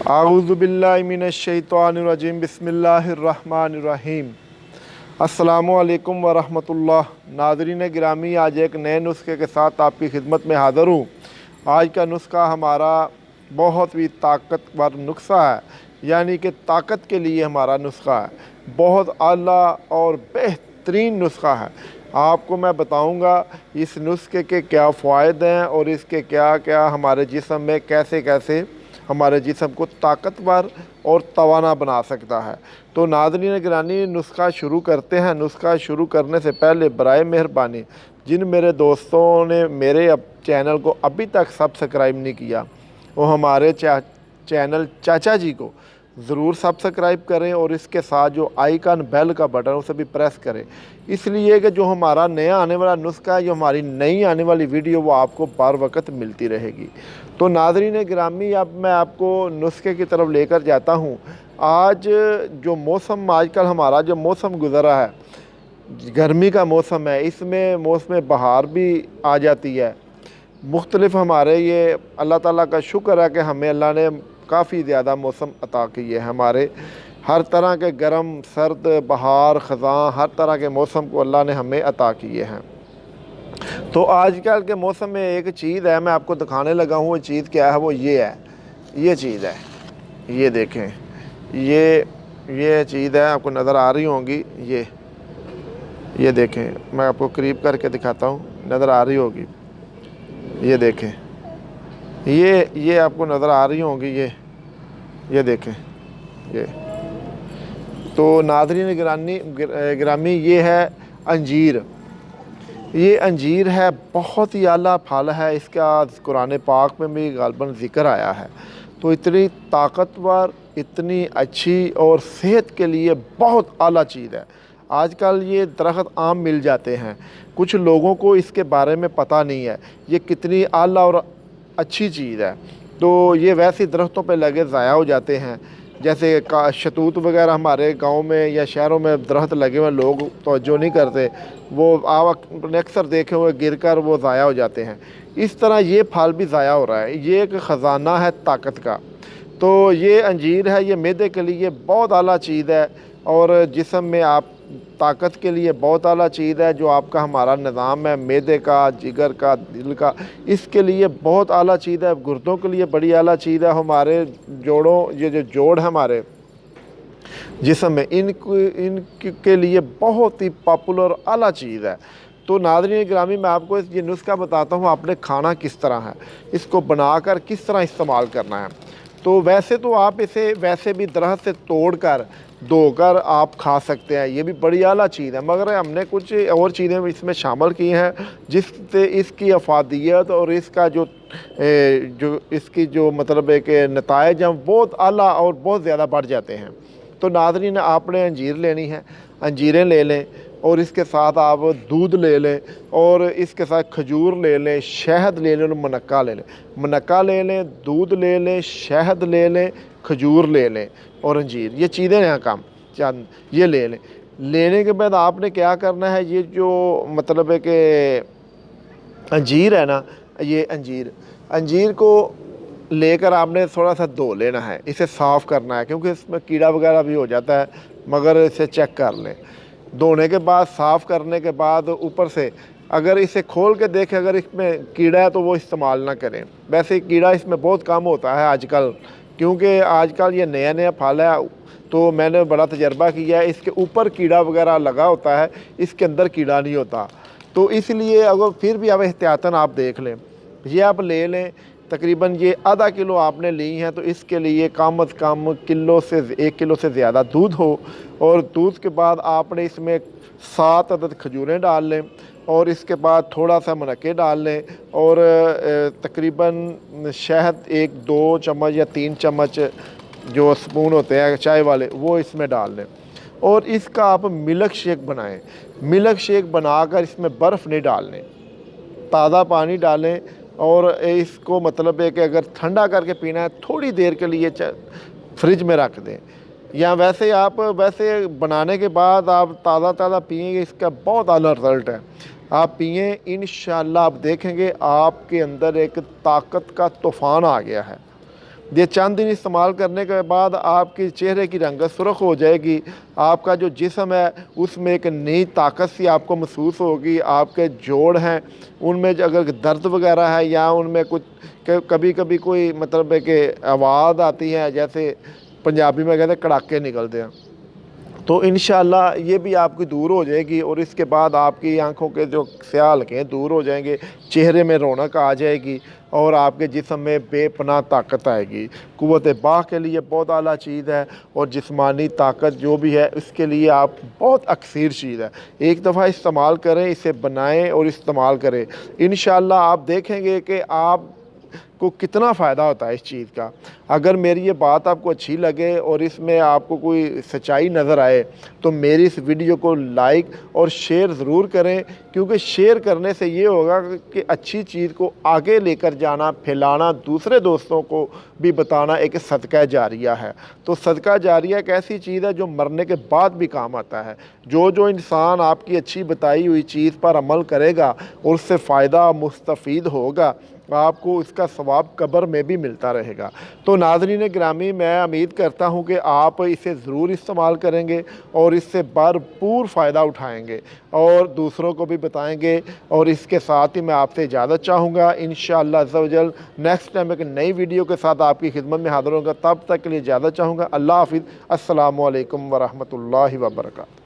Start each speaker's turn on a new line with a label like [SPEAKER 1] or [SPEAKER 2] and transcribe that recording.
[SPEAKER 1] आऊज़ुबिल्लाहि मिनश्शैतानिर्रजीम बिस्मिल्लाहिर्रहमानिर्रहीम। अस्सलामुअलैकुम वरहमतुल्लाह। नाज़रीन गिरामी, आज एक नए नुस्खे के साथ आपकी खिदमत में हाज़िर हूँ। आज का नुस्खा हमारा बहुत ही ताकतवर नुस्खा है, यानी कि ताकत के लिए हमारा नुस्खा है। बहुत आला और बेहतरीन नुस्खा है। आपको मैं बताऊंगा इस नुस्खे के क्या फ़ायदे हैं और इसके क्या क्या हमारे जिस्म में कैसे कैसे हमारे जिस्म को ताकतवर और तवाना बना सकता है। तो नाज़रीन गिरामी, नुस्खा शुरू करते हैं। नुस्खा शुरू करने से पहले बराए मेहरबानी जिन मेरे दोस्तों ने मेरे चैनल को अभी तक सब्सक्राइब नहीं किया, वो हमारे चैनल चाचा जी को ज़रूर सब्सक्राइब करें और इसके साथ जो आइकन बेल का बटन उसे भी प्रेस करें, इसलिए कि जो हमारा नया आने वाला नुस्खा है, जो हमारी नई आने वाली वीडियो, वो आपको बार वक्त मिलती रहेगी। तो नाज़रीन गिरामी, अब मैं आपको नुस्खे की तरफ लेकर जाता हूँ। आज जो मौसम आजकल हमारा जो मौसम गुज़रा है, गर्मी का मौसम है, इसमें मौसम बहार भी आ जाती है। मुख्तलिफ़ हमारे ये अल्लाह ताला का शुक्र है कि हमें अल्लाह ने काफ़ी ज़्यादा मौसम अता की है। हमारे हर तरह के गर्म, सर्द, बहार, ख़ज़ां, हर तरह के मौसम को अल्लाह ने हमें अता किए हैं। तो आजकल के मौसम में एक चीज़ है, मैं आपको दिखाने लगा हूँ। वो चीज़ क्या है? वो ये है, ये चीज़ है, ये देखें, ये चीज़ है, आपको नज़र आ रही होंगी। ये देखें, मैं आपको करीब करके दिखाता हूँ, नज़र आ रही होगी। ये देखें, ये आपको नज़र आ रही होंगी। ये देखें, ये तो नाज़रीन गिरामी, ये है अंजीर। ये अंजीर है, बहुत ही आला फल है। इसका कुरान पाक में भी गालबन ज़िक्र आया है। तो इतनी ताकतवर, इतनी अच्छी और सेहत के लिए बहुत आला चीज़ है। आजकल ये दरख्त आम मिल जाते हैं, कुछ लोगों को इसके बारे में पता नहीं है ये कितनी आला और अच्छी चीज़ है। तो ये वैसे दरख्तों पे लगे ज़ाया हो जाते हैं, जैसे शतूत वगैरह हमारे गांव में या शहरों में दरख्त लगे हुए, लोग तवज्जो नहीं करते, वो आपने अक्सर देखे हुए गिर कर वो ज़ाया हो जाते हैं। इस तरह ये फल भी ज़ाया हो रहा है। ये एक ख़जाना है ताकत का। तो ये अंजीर है, ये मैदे के लिए बहुत आला चीज़ है और जिस्म में आप ताकत के लिए बहुत आला चीज़ है। जो आपका हमारा निज़ाम है मैदे का, जिगर का, दिल का, इसके लिए बहुत आला चीज़ है। गुर्दों के लिए बड़ी आला चीज़ है। हमारे जोड़ों, ये जो जोड़ है हमारे जिस्म में, इनके लिए बहुत ही पॉपुलर आला चीज़ है। तो नाज़रीन गिरामी, मैं आपको ये नुस्खा बताता हूँ, आपने खाना किस तरह है, इसको बनाकर किस तरह इस्तेमाल करना है। तो वैसे तो आप इसे वैसे भी दरख्त से तोड़कर धोकर आप खा सकते हैं, ये भी बड़ी आला चीज़ है। मगर हमने कुछ और चीज़ें इसमें शामिल की हैं जिससे इसकी अफादियत और इसका जो इसकी जो मतलब है कि नताइज हैं बहुत आला और बहुत ज़्यादा बढ़ जाते हैं। तो नाज़रीन, आपने अंजीर लेनी है, अंजीरें ले लें और इसके साथ आप दूध ले लें और इसके साथ खजूर ले लें, शहद ले लें और मुनक्का ले लें। मुनक्का ले लें, दूध ले लें, शहद ले लें, खजूर ले लें और अंजीर, ये चीज़ें हैं काम चंद, ये ले लें। लेने के बाद आपने क्या करना है, ये जो मतलब है कि अंजीर है ना, ये अंजीर को लेकर आपने थोड़ा सा धो लेना है, इसे साफ़ करना है क्योंकि इसमें कीड़ा वगैरह भी हो जाता है, मगर इसे चेक कर लें। धोने के बाद, साफ़ करने के बाद ऊपर से अगर इसे खोल के देखें, अगर इसमें कीड़ा है तो वो इस्तेमाल ना करें। वैसे कीड़ा इसमें बहुत कम होता है आजकल, क्योंकि आजकल ये नया फल है। तो मैंने बड़ा तजर्बा किया है, इसके ऊपर कीड़ा वगैरह लगा होता है, इसके अंदर कीड़ा नहीं होता। तो इसलिए अगर फिर भी अब एहतियातन आप देख लें, ये आप ले लें। तकरीबन ये आधा किलो आपने ली है, तो इसके लिए कम अज़ कम 1 किलो से ज़्यादा दूध हो। और दूध के बाद आपने इसमें 7 अदद खजूरें डाल लें और इसके बाद थोड़ा सा मुनक्के डाल लें और तकरीबन शहद 1-2 चम्मच या 3 चम्मच जो स्पून होते हैं चाय वाले, वो इसमें डाल लें और इसका आप मिल्क शेक बनाएं। मिल्क शेक बनाकर इसमें बर्फ़ नहीं डालने, ताज़ा पानी डालें और इसको मतलब है कि अगर ठंडा करके पीना है थोड़ी देर के लिए फ्रिज में रख दें, या वैसे आप वैसे बनाने के बाद आप ताज़ा पिएंगे, इसका बहुत आला रिज़ल्ट है। आप पिएँ, इंशाअल्लाह आप देखेंगे आपके अंदर एक ताकत का तूफ़ान आ गया है। یہ چند دن استعمال کرنے کے بعد آپ کے چہرے کی رنگت سرخ ہو جائے گی، آپ کا جو جسم ہے اس میں ایک نئی طاقت سی آپ کو محسوس ہوگی، آپ کے جوڑ ہیں ان میں اگر درد وغیرہ ہے یا ان میں کچھ کبھی کبھی کوئی مطلب ہے کہ آواز آتی ہے، جیسے پنجابی میں کہتے ہیں کڑاکے نکلتے ہیں، تو انشاءاللہ یہ بھی آپ کی دور ہو جائے گی، اور اس کے بعد آپ کی آنکھوں کے جو سیاہ حلقے ہیں دور ہو جائیں گے، چہرے میں رونق آ جائے گی، اور آپ کے جسم میں بے پناہ طاقت آئے گی۔ قوت باہ کے لیے بہت اعلیٰ چیز ہے، اور جسمانی طاقت جو بھی ہے اس کے لیے آپ بہت اکثیر چیز ہے۔ ایک دفعہ استعمال کریں، اسے بنائیں اور استعمال کریں، انشاءاللہ آپ دیکھیں گے کہ آپ کو کتنا فائدہ ہوتا ہے اس چیز کا۔ اگر میری یہ بات آپ کو اچھی لگے اور اس میں آپ کو کوئی سچائی نظر آئے تو میری اس ویڈیو کو لائک اور شیئر ضرور کریں، کیونکہ شیئر کرنے سے یہ ہوگا کہ اچھی چیز کو آگے لے کر جانا، پھیلانا، دوسرے دوستوں کو بھی بتانا ایک صدقہ جاریہ ہے۔ تو صدقہ جاریہ ایک ایسی چیز ہے جو مرنے کے بعد بھی کام آتا ہے۔ جو انسان آپ کی اچھی بتائی ہوئی چیز پر عمل کرے گا اور اس سے فائدہ مستفید ہوگا، آپ کو اس کا ثواب قبر میں بھی ملتا رہے گا۔ تو ناظرین گرامی، میں امید کرتا ہوں کہ آپ اسے ضرور استعمال کریں گے اور اس سے بھرپور فائدہ اٹھائیں گے اور دوسروں کو بھی بتائیں گے، اور اس کے ساتھ ہی میں آپ سے اجازت چاہوں گا۔ انشاءاللہ عز و جل نیکسٹ ٹائم ایک نئی ویڈیو کے ساتھ آپ کی خدمت میں حاضر ہوں گا، تب تک کے لیے اجازت چاہوں گا۔ اللہ حافظ، السلام علیکم ورحمۃ اللہ وبرکاتہ۔